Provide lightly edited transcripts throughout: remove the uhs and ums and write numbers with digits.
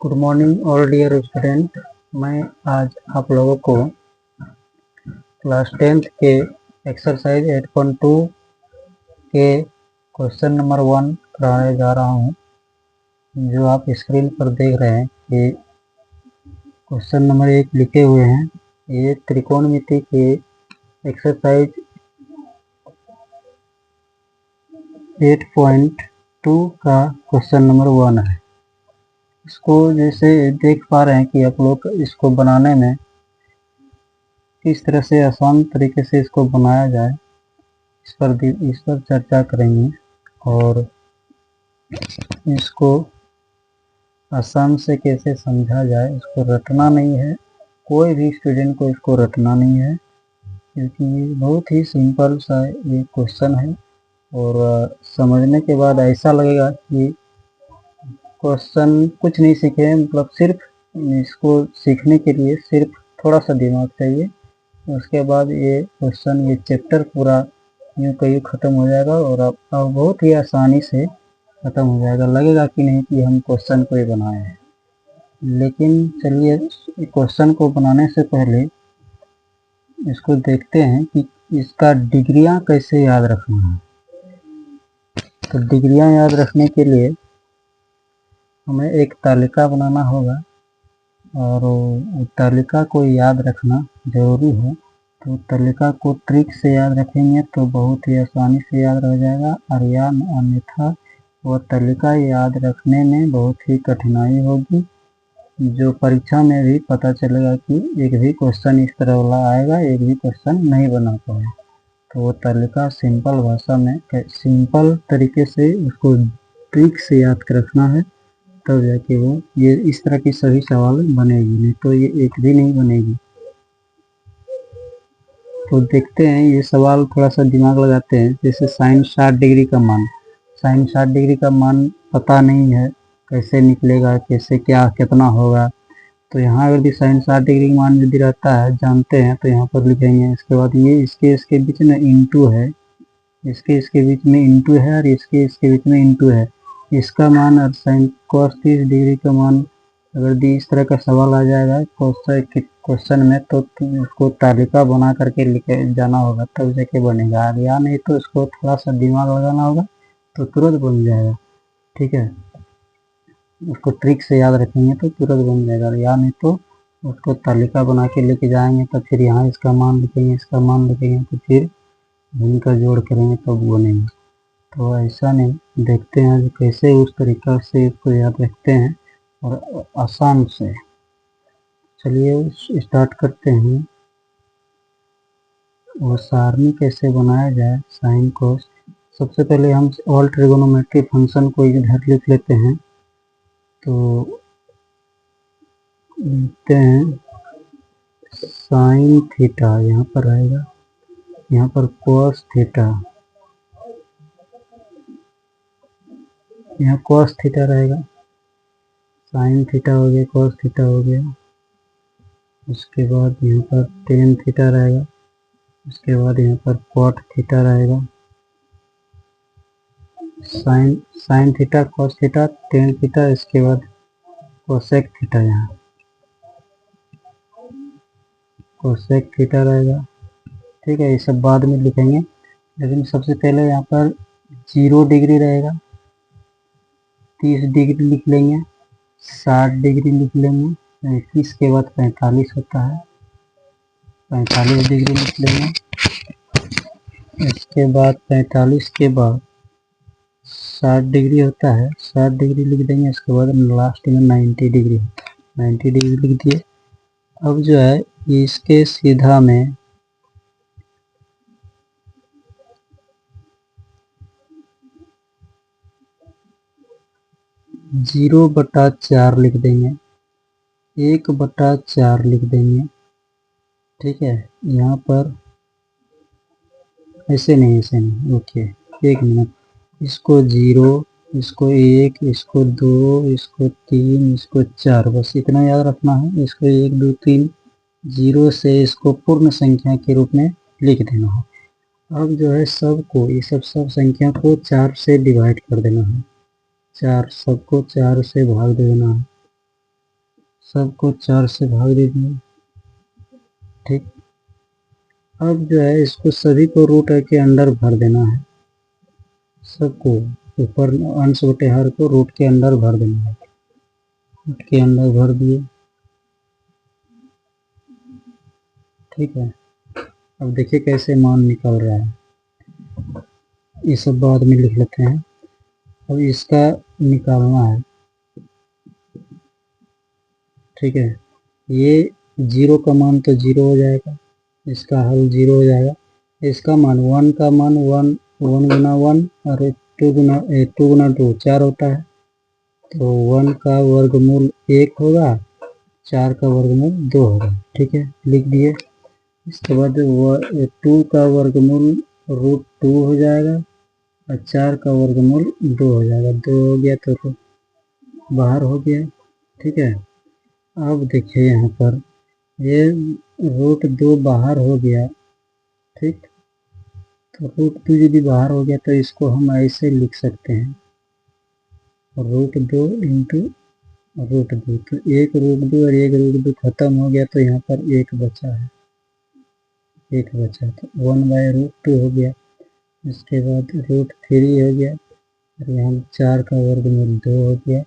Good morning all dear student. मैं आज आप लोगों को क्लास 10th के एक्सरसाइज 8.2 के क्वेश्चन नंबर 1 कराने जा रहा हूं। जो आप स्क्रीन पर देख रहे हैं कि क्वेश्चन नंबर 1 लिखे हुए हैं। ये त्रिकोणमिति के एक्सरसाइज 8.2 का क्वेश्चन नंबर 1 है। इसको जैसे देख पा रहे हैं कि आप लोग इसको बनाने में किस तरह से आसान तरीके से इसको बनाया जाए, इस पर चर्चा करेंगे। और इसको आसान से कैसे समझा जाए, इसको रटना नहीं है, कोई भी स्टूडेंट को इसको रटना नहीं है, क्योंकि ये बहुत ही सिंपल सा ये क्वेश्चन है। और समझने के बाद ऐसा लगेगा कि क्वेश्चन कुछ नहीं सीखे, मतलब सिर्फ इसको सीखने के लिए सिर्फ थोड़ा सा दिमाग चाहिए। उसके बाद ये क्वेश्चन, ये चैप्टर पूरा यूँ कहीं ख़त्म हो जाएगा और अब बहुत ही आसानी से ख़त्म हो जाएगा। लगेगा कि नहीं कि हम क्वेश्चन को ही बनाए हैं। लेकिन चलिए क्वेश्चन को बनाने से पहले इसको देखते हैं कि इसका डिग्रियां कैसे याद रखना है। तो डिग्रियां याद रखने के लिए हमें एक तालिका बनाना होगा और तालिका को याद रखना ज़रूरी है। तो तालिका को ट्रिक से याद रखेंगे तो बहुत ही आसानी से याद रह जाएगा, और या अन्यथा वह तालिका याद रखने में बहुत ही कठिनाई होगी। जो परीक्षा में भी पता चलेगा कि एक भी क्वेश्चन इस तरह वाला आएगा, एक भी क्वेश्चन नहीं बना पाएगा। तो वो तालिका सिंपल भाषा में, सिंपल तरीके से उसको ट्रिक से याद रखना है, तब जाके वो ये इस तरह की सभी सवाल बनेगी, नहीं तो ये एक भी नहीं बनेगी। तो देखते हैं ये सवाल, थोड़ा सा दिमाग लगाते हैं। जैसे साइन 60 डिग्री का मान, साइन 60 डिग्री का मान पता नहीं है, कैसे निकलेगा, कैसे क्या कितना होगा। तो यहाँ अगर भी साइन 60 डिग्री का मान यदि रहता है, जानते हैं, तो यहाँ पर लिखेंगे। इसके बाद ये इसके बीच में इंटू है, इसके बीच में इंटू है, और इसके बीच में इंटू है। इसका मान और साइन cos 30 डिग्री का मान अगर भी इस तरह का सवाल आ जाएगा क्वेश्चन में, तो उसको तालिका बना करके लिखे जाना होगा, तब जाके बनेगा। या नहीं तो इसको थोड़ा सा दिमाग लगाना होगा तो तुरंत बन जाएगा। ठीक है, उसको ट्रिक से याद रखेंगे तो तुरंत बन जाएगा। या नहीं तो उसको तालिका बना के लेके जाएंगे, तो फिर यहाँ इसका मान लिखेंगे, इसका मान लिखेंगे, तो फिर इनका जोड़ करेंगे तब बनेगा। तो ऐसा नहीं, देखते हैं कैसे उस तरीका से इसको याद रखते हैं और आसान से। चलिए स्टार्ट करते हैं। और सारणी कैसे बनाया जाए साइन कोस। सबसे पहले हम ऑल ट्रिगोनोमेट्री फंक्शन को इधर लिख लेते हैं। तो लिखते हैं साइन थीटा, यहाँ पर रहेगा, यहाँ पर कोस थीटा, यहाँ कोस थीटा रहेगा, साइन थीटा हो गया, कोस थीटा हो गया। उसके बाद यहाँ पर टेन थीटा रहेगा, उसके बाद यहाँ पर कॉट थीटा रहेगा, sine theta, cos theta, tan theta, इसके बाद कोसेक थीटा, यहाँ कोसेक थीटा रहेगा। ठीक है, ये सब बाद में लिखेंगे, लेकिन सबसे पहले यहाँ पर 0 डिग्री रहेगा, 30 डिग्री लिख लेंगे, 60 डिग्री लिख लेंगे, 21 के बाद 45 होता है, 45 डिग्री लिख लेंगे। इसके बाद 45 के बाद 60 डिग्री होता है, 60 डिग्री लिख देंगे। इसके बाद लास्ट में 90 डिग्री होता है, 90 डिग्री लिख दिए। अब जो है इसके सीधा में जीरो बटा 4 लिख देंगे, 1/4 लिख देंगे। ठीक है, यहाँ पर ऐसे नहीं, ओके, एक मिनट। इसको 0, इसको 1, इसको 2, इसको 3, इसको 4, बस इतना याद रखना है। इसको 1, 2, 3 0 से इसको पूर्ण संख्या के रूप में लिख देना है। अब जो है सबको, ये सब संख्या को 4 से डिवाइड कर देना है। 4, सबको 4 से भाग देना है, सबको 4 से भाग दीजिए। ठीक, अब जो है इसको सभी को रूट के अंदर भर देना है, सबको ऊपर अंश बटे हर को रूट के अंदर भर देना है। रूट के अंदर भर दिए। ठीक है, अब देखिए कैसे मान निकल रहा है, ये सब बाद में लिख लेते हैं। अब इसका निकालना है। ठीक है, ये 0 का मान तो 0 हो जाएगा, इसका हल 0 हो जाएगा। इसका मान 1 का मान 1 गुना 1 और 2 गुना 2 4 होता है, तो 1 का वर्गमूल 1 होगा, 4 का वर्गमूल 2 होगा। ठीक है, लिख दिए। इसके बाद 2 का वर्गमूल √2 हो जाएगा और 4 का वर्गमूल 2 हो जाएगा। 2 हो गया तो बाहर हो गया। ठीक है, अब देखिए यहाँ पर ये √2 बाहर हो गया। ठीक, तो √2 यदि बाहर हो गया तो इसको हम ऐसे लिख सकते हैं, √2 इंटू √2। तो एक √2 और एक √2 खत्म हो गया, तो यहाँ पर एक बचा है, एक बचा, तो 1/√2 हो गया। इसके बाद √3 हो गया और यहाँ 4 का वर्गमूल 2 हो गया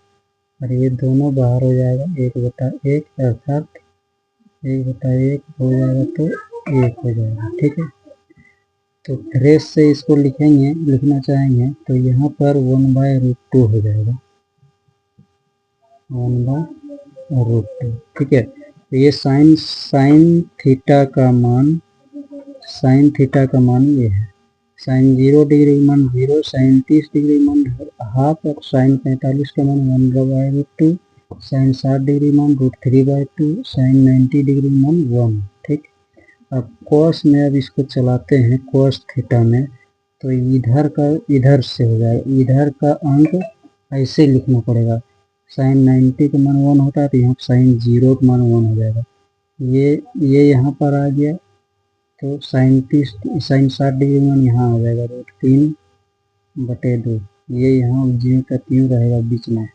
और ये दोनों बाहर हो जाएगा, 1/1 अर्थात 1/1 हो जाएगा, तो 1 हो जाएगा। ठीक है, तो फ्रेश से इसको लिखेंगे, लिखना चाहेंगे तो यहाँ पर 1/√2 हो जाएगा, 1/√2। ठीक है, तो ये साइन थीटा का मान, साइन थीटा का मान ये है। साइन 0 डिग्री मान 0, साइन 30 डिग्री मान हाफ और साइन 45 का मान 1/√2, साइन 60 डिग्री मान √3/2, साइन 90 डिग्री मान 1। ठीक, अब कॉस में अब इसको चलाते हैं कॉस थीटा में, तो इधर का इधर से हो जाएगा, इधर का अंक ऐसे लिखना पड़ेगा। साइन 90 का मान 1 होता है तो यहाँ साइन 0 का मान 1 हो जाएगा। ये यहाँ पर आ गया, तो साइन 60 डिग्री मान यहाँ आ जाएगा √3/2। ये यहाँ ज्यों का त्यों रहेगा बीच में।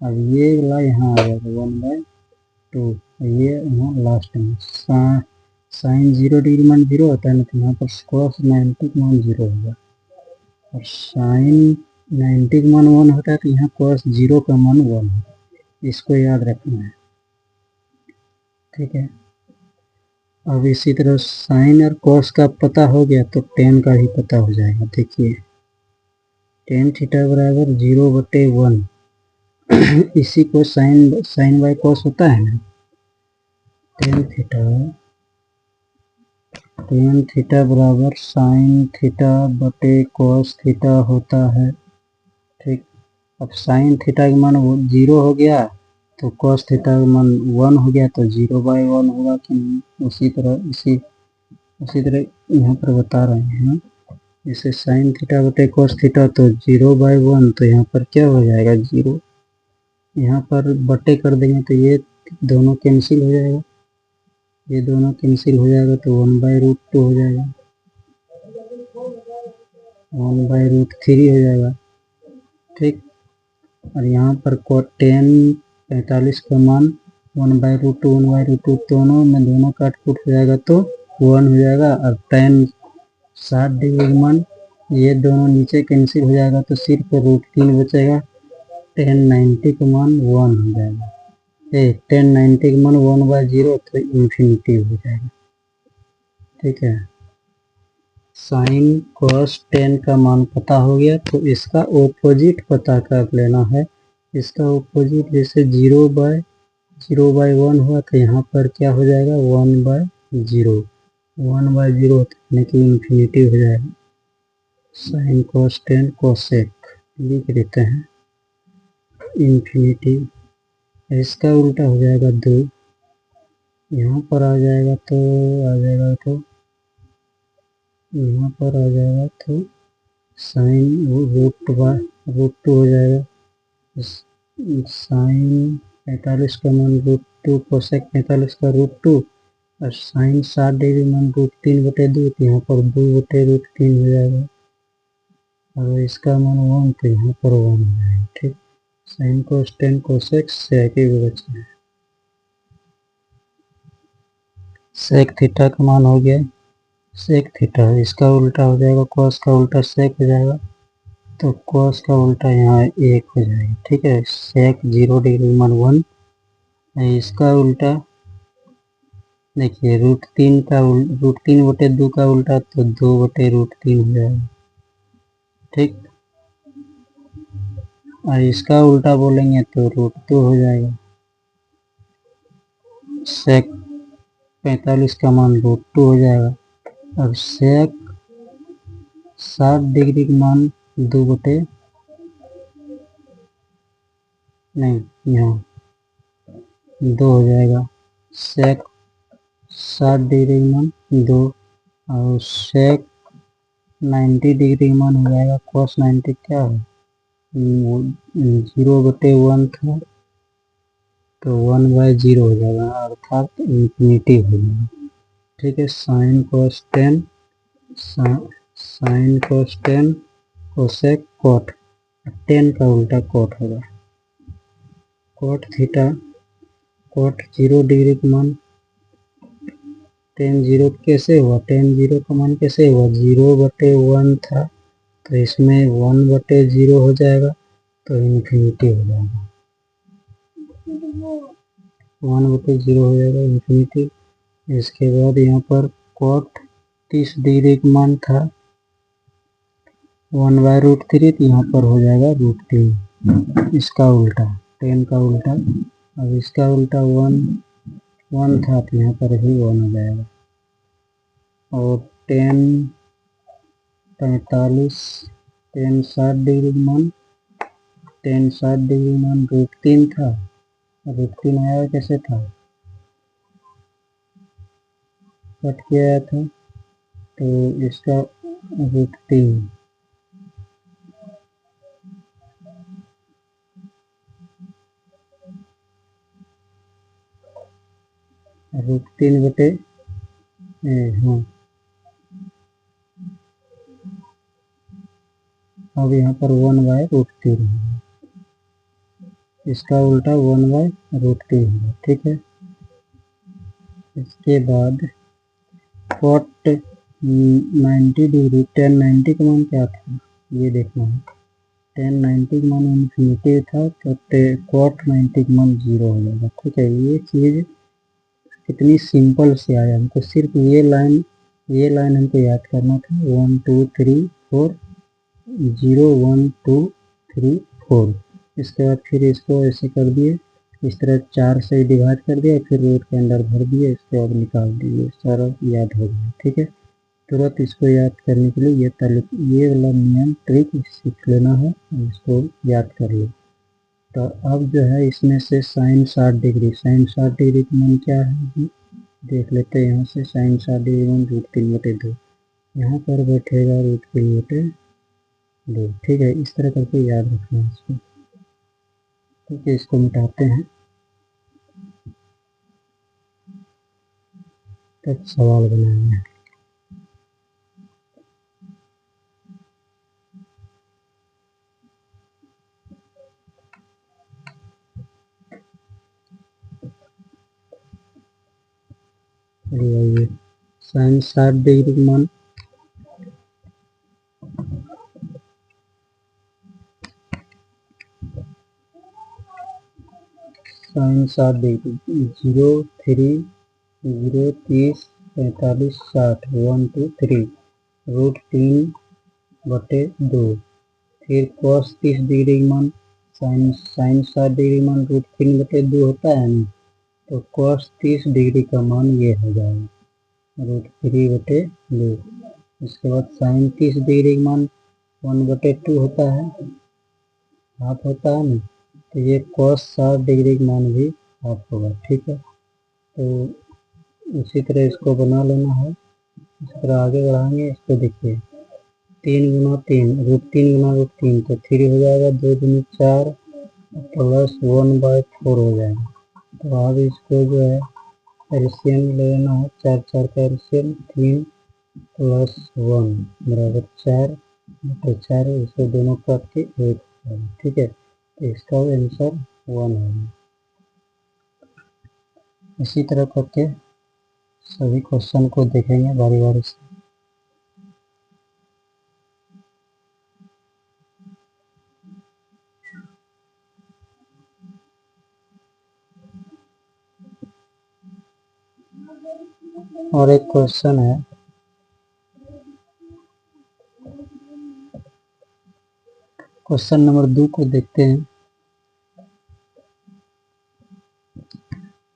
अब ये वाला यहाँ आ जाएगा 1/2, ये यहाँ लास्ट में। साइन 0 डिग्री मान 0 होता है ना, तो यहाँ पर कॉस 90 का मान 0 होगा और साइन 90 का मान 1 होता है तो यहाँ कॉस 0 का मान 1 होगा। इसको याद रखना है। ठीक है, अब इसी तरह साइन और कॉस का पता हो गया तो टेन का भी पता हो जाएगा। देखिए टेन थीटा बराबर 0/1, इसी को साइन बाय कॉस होता है ना। टेन थीटा बराबर साइन थीटा बटे कॉस थीटा होता है। ठीक, अब साइन थीटा का मान 0 हो गया तो कॉस थीटा का मान 1 हो गया, तो 0/1 होगा कि नहीं। उसी तरह यहाँ पर बता रहे हैं, जैसे साइन थीटा बटे कॉस थीटा तो 0/1, तो यहाँ पर क्या हो जाएगा 0, यहाँ पर बटे कर देंगे तो ये दोनों कैंसिल हो जाएगा, ये दोनों कैंसिल हो जाएगा तो 1/√2 हो जाएगा, 1/√3 हो जाएगा। ठीक, और यहाँ पर टेन 45 का मान 1/√2 दोनों में दोनों काट कूट हो जाएगा तो 1 हो जाएगा, और टेन 60 डिग्री मान ये दोनों नीचे कैंसिल हो जाएगा तो सिर्फ √3 बचेगा। टेन 90 का मान 1 हो जाएगा, टेन 90 का मान 1/0 तो इन्फिनिटी हो जाएगा। ठीक है, साइन कॉस टेन का मान पता हो गया, तो इसका ऑपोजिट पता कर लेना है। इसका ऑपोजिट जैसे 0/1 हुआ तो यहाँ पर क्या हो जाएगा 1/0, 1/0 यानी कि इन्फिनिटी हो जाएगा। साइन कॉस टेन कोसेक लिख देते हैं इन्फिनिटी। इसका उल्टा हो जाएगा 2, यहाँ पर आ जाएगा तो यहाँ पर आ जाएगा तो साइन √2 हो जाएगा। साइन 45 का मान √2, कोसेक 45 का √2 और साइन 60 डिग्री मान √3/2, तो यहाँ पर 2/√3 हो जाएगा। अगर इसका मान 1 तो यहाँ पर 1 हो जाएगा। ठीक, sine cos tan cosec sec ही बचा है। सेक थीटा का मान हो गया सेक थीटा, इसका उल्टा हो जाएगा कॉस का उल्टा सेक हो जाएगा, तो कॉस का उल्टा यहाँ 1 हो जाएगा। ठीक है, सेक 0 डिग्री मान 1, इसका उल्टा देखिए √3/2 का उल्टा तो 2/√3 हो जाएगा। ठीक, और इसका उल्टा बोलेंगे तो √2 हो जाएगा। सेक 45 का मान √2 हो जाएगा। अब सेक 60 डिग्री का मान 2 हो जाएगा। सेक 60 डिग्री का मान 2 और सेक 90 डिग्री का मान हो जाएगा cos 90 क्या है 0/1 था तो 1/0 हो जाएगा अर्थात इन्फिनिटी हो जाएगा। ठीक है, साइन कोस 10 कोसेक कॉट, 10 का उल्टा कॉट होगा। कॉट थीटा कॉट 0 डिग्री का मान tan 0 कैसे हुआ, tan 0 का मान कैसे हुआ 0/1 था तो इसमें 1/0 हो जाएगा तो इन्फिनिटी हो जाएगा। 1/0 हो जाएगा इन्फिनिटी। इसके बाद यहाँ पर कॉट 30 डिग्री का मान था 1/√3 तो यहाँ पर हो जाएगा √3, इसका उल्टा 10 का उल्टा। अब इसका उल्टा 1 था तो यहाँ पर भी 1 हो जाएगा। और 60 डिग्री मान √3 था, √3 आया कैसे था कट किया आया था तो इसका √3 बटे हाँ, अब यहाँ पर 1/√3 इसका उल्टा 1/√3 होगा। ठीक है, इसके बाद कॉट 90 डिग्री tan 90 का मान क्या था ये देखना है। tan 90 का मान इन्फिनिटी था तो कॉट 90 का मान 0 हो जाएगा। ठीक है, ये चीज़ कितनी सिंपल से आया, हमको सिर्फ ये लाइन हमको याद करना था 1 2 3 4 0 1 2 3 4। इसके बाद फिर इसको ऐसे कर दिए, इस तरह 4 से डिवाइड कर दिया, फिर रूट के अंदर भर दिए, इसके बाद निकाल दिए, सारा याद हो गया। ठीक है, तुरंत इसको याद करने के लिए ये वाला नियम ट्रिक सीख लेना है, इसको याद कर लो। तो अब जो है इसमें से साइन 60 डिग्री का मान क्या है देख लेते हैं। यहाँ से साइन 60 डिग्री मान √3/2, यहाँ पर बैठेगा √3/2। ठीक है, इस तरह करके याद रखना है इसको। ठीक है, इसको मिटाते हैं तब सवाल बनाएंगे। ये साइन 60 डिग्री का मान साइन 60 डिग्री 0 3 0 30 45 60 1 2 3 √3/2। फिर cos 30 डिग्री का मान साइन 60 डिग्री का मान √3/2 होता है ना, तो cos 30 डिग्री का मान ये हो जाएगा √3/2। इसके बाद साइन 30 डिग्री का मान 1/2 होता है, हाफ होता है ना, तो ये cos 60 डिग्री का मान भी हाफ होगा। ठीक है, तो उसी तरह इसको बना लेना है। इस तरह आगे बढ़ाएंगे, इसको देखिए 3 गुना 3 √3 तो 3 हो जाएगा, 2 दूनी 4 प्लस 1/4 हो जाएगा। तो अब इसको जो है एलसीएम ले लेना है, 4 4 का एलसीएम 3 + 1 = 4 बटे 4 है, इसको दोनों काट के 1 है, ठीक है। तो इसका आंसर 1 है। इसी तरह करके सभी क्वेश्चन को देखेंगे बारी बारी से। और एक क्वेश्चन है, क्वेश्चन नंबर 2 को देखते हैं।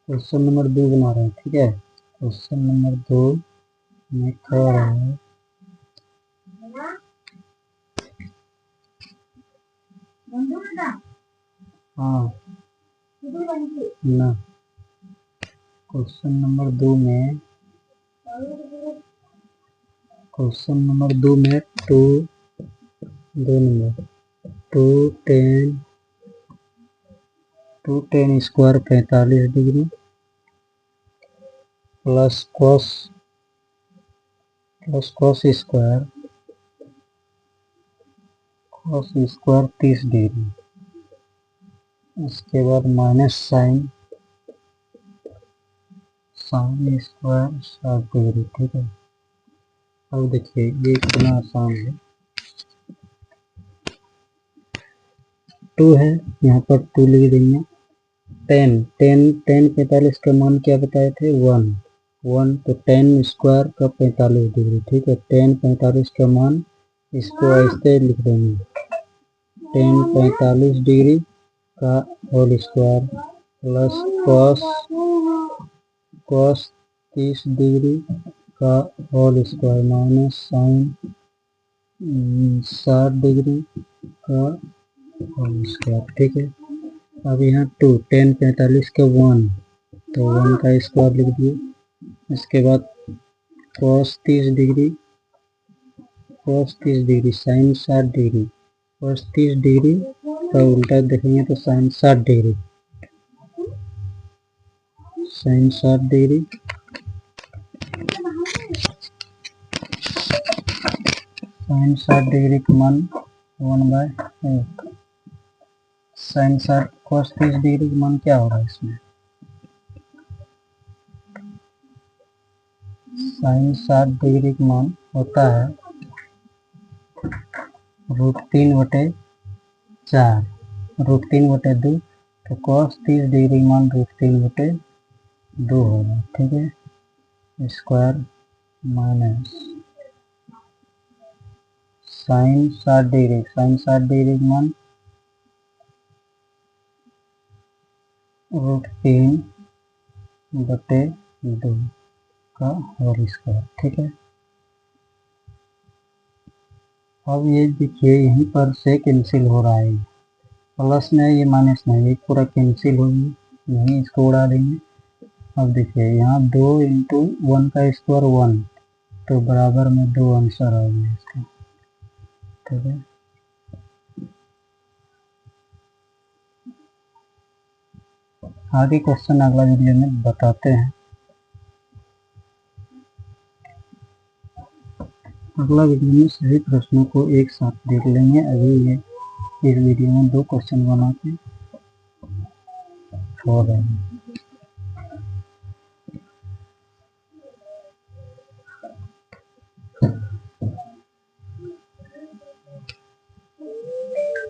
क्वेश्चन नंबर 2 बना रहे हैं, ठीक है। क्वेश्चन नंबर 2 में कह रहे हैं, हाँ ना, क्वेश्चन नंबर 2 में 2 tan square 45 degree plus cos square 30 degree, इसके बाद माइनस साइन स्क्वायर 60 डिग्री, ठीक है। अब देखिए ये कितना आसान है। 2 है, यहाँ पर 2 लिख देंगे। 10 45 का मान क्या बताए थे, 1 तो 10 स्क्वायर का 45 डिग्री, ठीक है। 10 45 का मान इसको ऐसे लिख देंगे, 10 45 डिग्री का whole square plus cos 30 degree का whole square minus sine 60 degree का होल स्क्वायर, ठीक है। अब यहाँ 2 10 45 का 1 तो 1 का स्क्वायर लिख दिए। इसके बाद cos 30 degree sine 60 degree, cos 30 degree का उल्टा देखेंगे तो साइन 60 डिग्री, साइन 60 डिग्री का मान 1/8। साइन 60 कॉस 30 डिग्री का मान क्या होगा इसमें, साइन 60 डिग्री का मान होता है √3/4, √3/2, तो कॉस 30 डिग्री का मान √3/2 होगा, ठीक है। स्क्वायर माइनस साइन 60 डिग्री का मान √3/2 का होल स्क्वायर, ठीक है। अब ये देखिए यहीं पर से कैंसिल हो रहा है, प्लस में ये माइनस में ये पूरा कैंसिल होगी, यहीं इसको उड़ा देंगे। अब देखिए यहाँ 2 × 1 का स्क्वायर 1, तो बराबर में 2 आंसर आ गया इसका, ठीक है। आगे क्वेश्चन अगला वीडियो में बताते हैं। अगला वीडियो में सभी प्रश्नों को एक साथ देख लेंगे। अभी ये इस वीडियो में 2 क्वेश्चन बना के छोड़ रहे हैं।